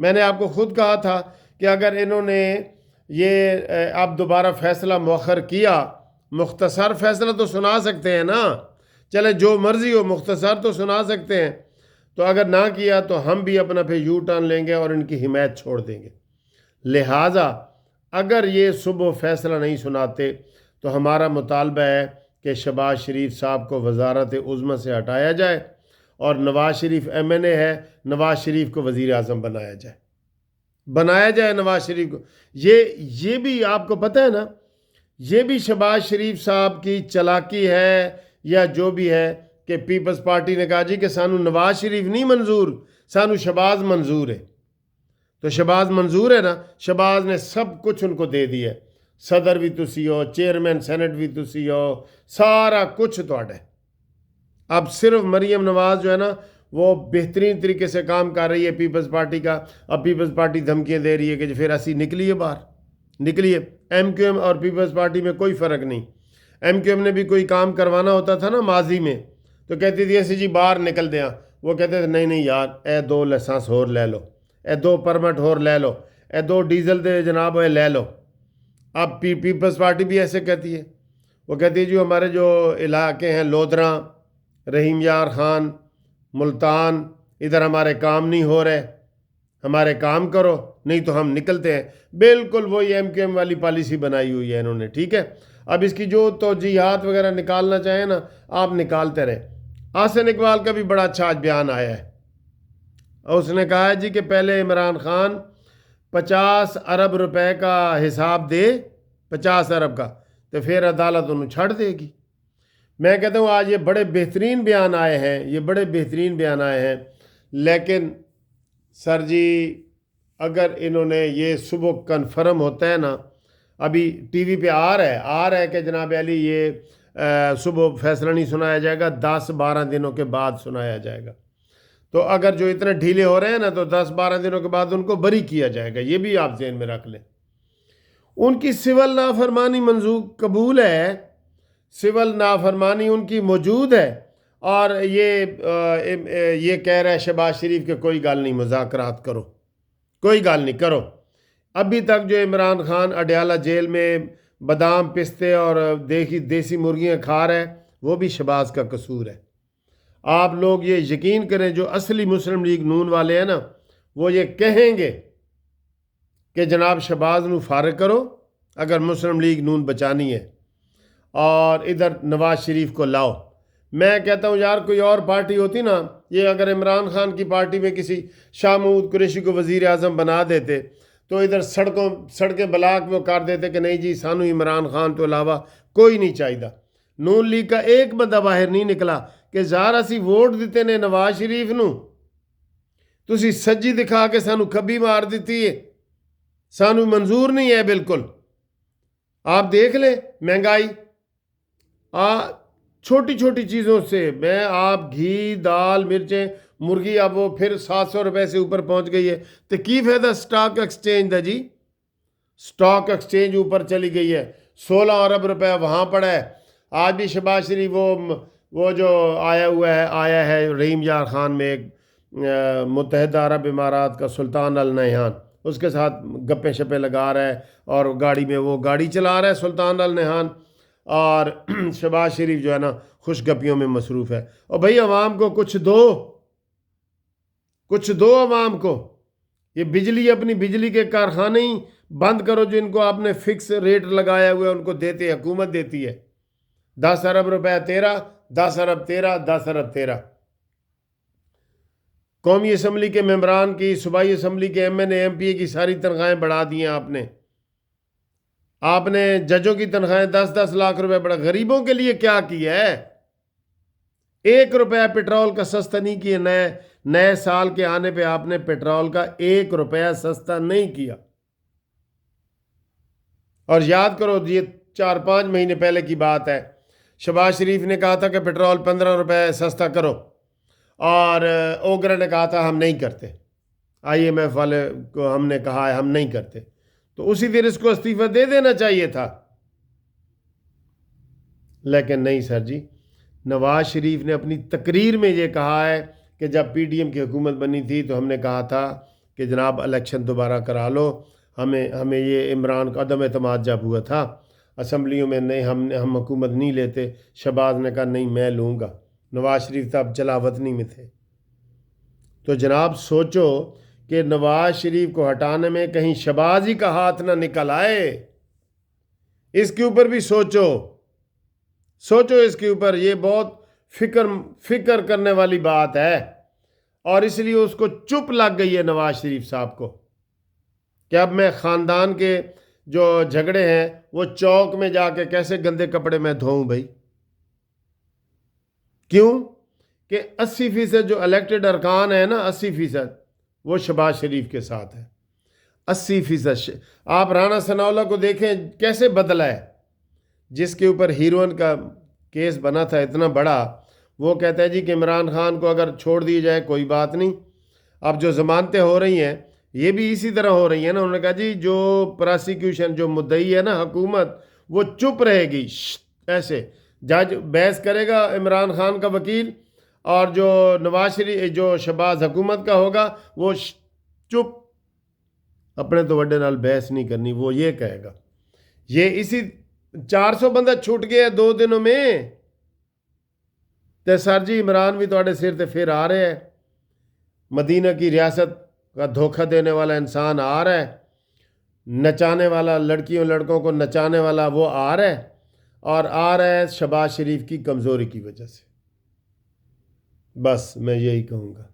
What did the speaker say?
میں نے آپ کو خود کہا تھا کہ اگر انہوں نے یہ اب دوبارہ فیصلہ مؤخر کیا، مختصر فیصلہ تو سنا سکتے ہیں نا، چلے جو مرضی ہو مختصر تو سنا سکتے ہیں، تو اگر نہ کیا تو ہم بھی اپنا پھر یو ٹرن لیں گے اور ان کی حمایت چھوڑ دیں گے۔ لہٰذا اگر یہ صبح فیصلہ نہیں سناتے تو ہمارا مطالبہ ہے کہ شہباز شریف صاحب کو وزارت عظمیٰ سے ہٹایا جائے اور نواز شریف ایم این اے ہے، نواز شریف کو وزیر اعظم بنایا جائے نواز شریف کو۔ یہ بھی آپ کو پتہ ہے نا، یہ بھی شہباز شریف صاحب کی چالاکی ہے یا جو بھی ہے کہ پیپلز پارٹی نے کہا جی کہ سانو نواز شریف نہیں منظور، سانو شہباز منظور ہے۔ تو شہباز منظور ہے نا، شہباز نے سب کچھ ان کو دے دیا ہے، صدر بھی تسی ہو، چیئرمین سینٹ بھی تسی ہو، سارا کچھ ہے۔ اب صرف مریم نواز جو ہے نا وہ بہترین طریقے سے کام کر رہی ہے پیپلز پارٹی کا۔ اب پیپلز پارٹی دھمکیاں دے رہی ہے کہ پھر ایسی نکلیے باہر، نکلیے۔ ایم کیو ایم اور پیپلز پارٹی میں کوئی فرق نہیں۔ ایم کیو ایم نے بھی کوئی کام کروانا ہوتا تھا نا ماضی میں تو کہتی تھی ایسی جی باہر نکل دیا، وہ کہتے تھے نہیں یار، اے 2 لائسنس اور لے لو، اے 2 پرمٹ اور لے لو، اے 2 ڈیزل دے جناب اے لے لو۔ اب پیپلز پارٹی بھی ایسے کہتی ہے، وہ کہتی ہے جو ہمارے جو علاقے ہیں لودھراں، رحیم یار خان، ملتان، ادھر ہمارے کام نہیں ہو رہے، ہمارے کام کرو نہیں تو ہم نکلتے ہیں۔ بالکل وہی ایم کیو ایم والی پالیسی بنائی ہوئی ہے انہوں نے، ٹھیک ہے۔ اب اس کی جو توجیہات وغیرہ نکالنا چاہیں نا آپ نکالتے رہے۔ حسن اقبال کا بھی بڑا اچھا آج بیان آیا ہے، اور اس نے کہا ہے جی کہ پہلے عمران خان 50 ارب روپے کا حساب دے، 50 ارب کا، تو پھر عدالت انہوں چھڑ دے گی۔ میں کہتا ہوں آج یہ بڑے بہترین بیان آئے ہیں، یہ بڑے بہترین بیان آئے ہیں، لیکن سر جی اگر انہوں نے یہ صبح کنفرم ہوتا ہے نا، ابھی ٹی وی پہ آ رہا ہے کہ جناب علی یہ صبح فیصلہ نہیں سنایا جائے گا، 10-12 دنوں کے بعد سنایا جائے گا۔ تو اگر جو اتنے ڈھیلے ہو رہے ہیں نا تو 10-12 دنوں کے بعد ان کو بری کیا جائے گا، یہ بھی آپ ذہن میں رکھ لیں۔ ان کی سول نافرمانی منظور قبول ہے، سول نافرمانی ان کی موجود ہے، اور یہ کہہ رہا ہے شہباز شریف کہ کوئی گل نہیں، مذاکرات کرو، کوئی گل نہیں کرو۔ ابھی تک جو عمران خان اڈیالہ جیل میں بادام پستے اور دیسی مرغیاں کھا رہے ہیں وہ بھی شہباز کا قصور ہے۔ آپ لوگ یہ یقین کریں جو اصلی مسلم لیگ نون والے ہیں نا وہ یہ کہیں گے کہ جناب شہباز نو فارغ کرو اگر مسلم لیگ نون بچانی ہے، اور ادھر نواز شریف کو لاؤ۔ میں کہتا ہوں یار کوئی اور پارٹی ہوتی نا، یہ اگر عمران خان کی پارٹی میں کسی شاہ محمود قریشی کو وزیر اعظم بنا دیتے تو ادھر سڑکیں بلاک وہ کر دیتے کہ نہیں جی سانو عمران خان تو علاوہ کوئی نہیں چاہیے۔ نون لیگ کا ایک بندہ باہر نہیں نکلا کہ یار اسی ووٹ دیتے نے نواز شریف نو، تسی سجی دکھا کے سانو کھبی مار دیتی ہے، سانو منظور نہیں ہے بالکل۔ آپ دیکھ لیں مہنگائی، چھوٹی چھوٹی چیزوں سے میں آپ گھی، دال، مرچیں، مرغی اب وہ پھر 700 روپے سے اوپر پہنچ گئی ہے، تو کی فائدہ سٹاک ایکسچینج دا جی؟ سٹاک ایکسچینج اوپر چلی گئی ہے، 16 ارب روپے وہاں پڑا ہے۔ آج بھی شہباز شریف وہ جو آیا ہے رحیم یار خان میں ایک متحدہ عرب امارات کا سلطان النہیان، اس کے ساتھ گپے شپے لگا رہا ہے اور گاڑی میں وہ گاڑی چلا رہا ہے سلطان النہیان، اور شہباز شریف جو ہے نا خوش گپیوں میں مصروف ہے۔ اور بھائی عوام کو کچھ دو عوام کو، یہ بجلی اپنی بجلی کے کارخانے ہی بند کرو جو ان کو آپ نے فکس ریٹ لگایا ہوا ہے، ان کو دیتے حکومت دیتی ہے، 10 ارب روپے 13، 10 ارب 13، 10 ارب 13۔ قومی اسمبلی کے ممبران کی، صوبائی اسمبلی کے M N A M P A کی ساری تنخواہیں بڑھا دی ہیں آپ نے ججوں کی تنخواہیں 10-10 لاکھ روپے بڑھا۔ غریبوں کے لیے کیا کیا ہے؟ 1 روپیہ پیٹرول کا سستا نہیں کیا، نئے سال کے آنے پہ آپ نے پیٹرول کا 1 روپیہ سستا نہیں کیا۔ اور یاد کرو یہ 4-5 مہینے پہلے کی بات ہے، شہباز شریف نے کہا تھا کہ پیٹرول 15 روپے سستا کرو، اور اوگرا نے کہا تھا ہم نہیں کرتے، آئی ایم ایف والے کو ہم نے کہا ہے ہم نہیں کرتے، تو اسی دن اس کو استعفیٰ دے دینا چاہیے تھا، لیکن نہیں سر جی۔ نواز شریف نے اپنی تقریر میں یہ کہا ہے کہ جب پی ڈی ایم کی حکومت بنی تھی تو ہم نے کہا تھا کہ جناب الیکشن دوبارہ کرا لو، ہمیں یہ عمران کا عدم اعتماد جب ہوا تھا اسمبلیوں میں، نہیں ہم حکومت نہیں لیتے، شہباز نے کہا نہیں میں لوں گا، نواز شریف صاحب جلا وطنی میں تھے۔ تو جناب سوچو کہ نواز شریف کو ہٹانے میں کہیں شہباز ہی کا ہاتھ نہ نکل آئے، اس کے اوپر بھی سوچو اس کے اوپر، یہ بہت فکر کرنے والی بات ہے۔ اور اس لیے اس کو چپ لگ گئی ہے نواز شریف صاحب کو کہ اب میں خاندان کے جو جھگڑے ہیں وہ چوک میں جا کے کیسے گندے کپڑے میں دھوؤں بھائی؟ کیوں کہ 80% جو الیکٹڈ ارکان ہیں نا، 80% وہ شہباز شریف کے ساتھ ہے۔ 80%۔ آپ رانا ثناءاللہ کو دیکھیں کیسے بدلا ہے، جس کے اوپر ہیروئن کا کیس بنا تھا اتنا بڑا، وہ کہتا ہے جی کہ عمران خان کو اگر چھوڑ دی جائے کوئی بات نہیں۔ اب جو ضمانتیں ہو رہی ہیں یہ بھی اسی طرح ہو رہی ہیں نا، انہوں نے کہا جی جو پراسیکیوشن جو مدعی ہے نا حکومت، وہ چپ رہے گی، ایسے جج بحث کرے گا عمران خان کا وکیل، اور جو نواز شریف جو شہباز حکومت کا ہوگا وہ چپ، اپنے تو وڈے نال بحث نہیں کرنی، وہ یہ کہے گا۔ یہ اسی 400 بندہ چھوٹ گیا 2 دنوں میں، تے سر جی عمران بھی تواڈے سر تے پھر آ رہے ہیں، مدینہ کی ریاست کا دھوکہ دینے والا انسان آ رہا ہے، نچانے والا، لڑکیوں لڑکوں کو نچانے والا وہ آ رہا ہے، اور آ رہا ہے شہباز شریف کی کمزوری کی وجہ سے۔ بس میں یہی کہوں گا۔